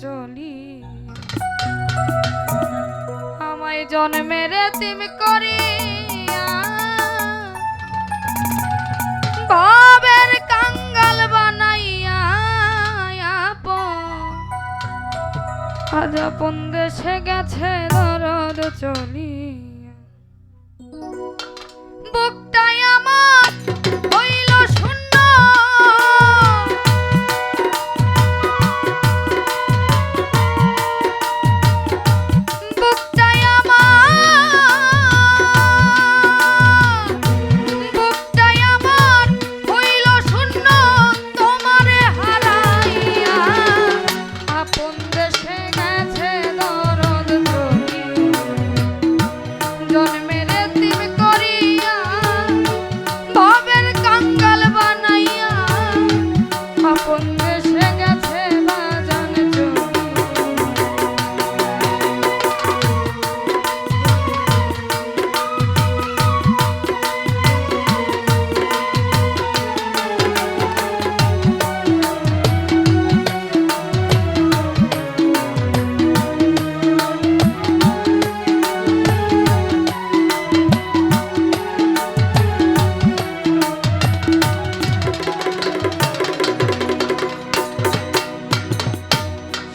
চলি আমায় জন্মের এতিম করিয়া ভাবের কাঙ্গাল বানাইয়া আজ আপন দেশে গেছে দরদ চলিয়া বুকটাই আমার হইল শূন্য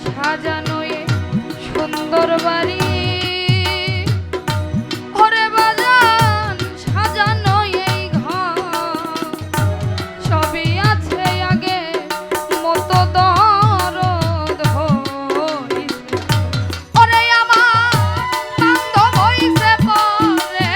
সাজানো এ সুন্দর বাড়ি ওরে বাজান সাজানো এই ঘর সবই আছে আগে মতো দরদ হইছে ওরে আমার বান্ধব হইছে পরে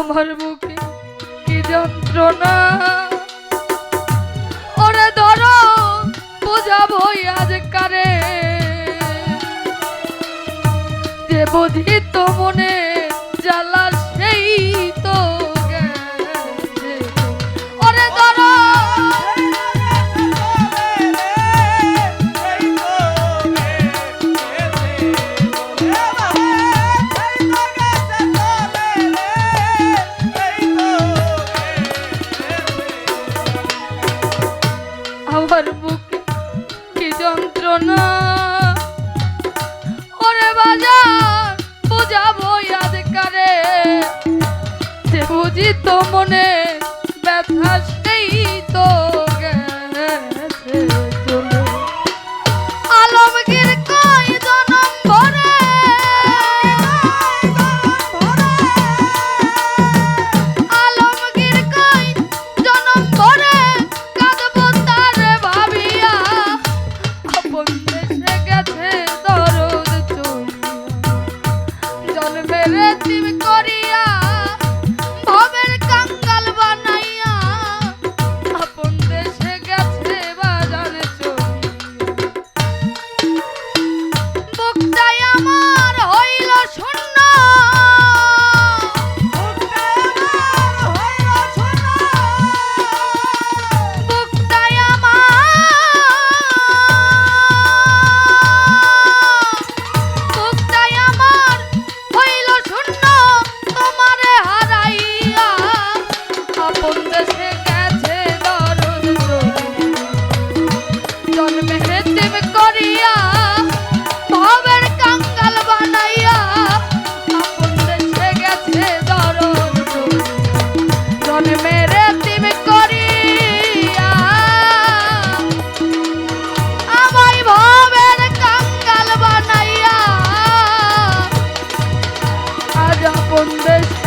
আমার বুকে কি যন্ত্রণা ওরে ধরো বুঝাবো আজ কারে যে বুঝিত মনে জ্বালা সেই তো গেছে ওরে ধরো আমার বুকে কি যন্ত্রণা ওরে বাজার বুঝাবো আজ কারে যে বুঝিত মনে ব্যথা সেই তো গেছে চলে আলমগীর কই জনম ভরে আলমগীর কই জনম ভরে কাঁদবো তার ভাবিয়া আপন দেশে গেছে দরদ চলিয়া জন্মের এতিম করিয়া ভবের কাঙ্গাল বানাইয়া আপন দেশে গেছে বাজার চলিয়া বুকটাই আমার হইল শূন্য বুকটাই আমার হইল শূন্য তোমারে হারাইয়া আপন দেশে গেছে দরদ চলিয়া জন্মে হেতিম করিয়া ভবের কাঙ্গাল বানাইয়া আপন দেশে গেছে দরদ চলিয়া জন্মে হেতিম করিয়া আমায় ভবের কাঙ্গাল বানাইয়া আজ আপন দেশে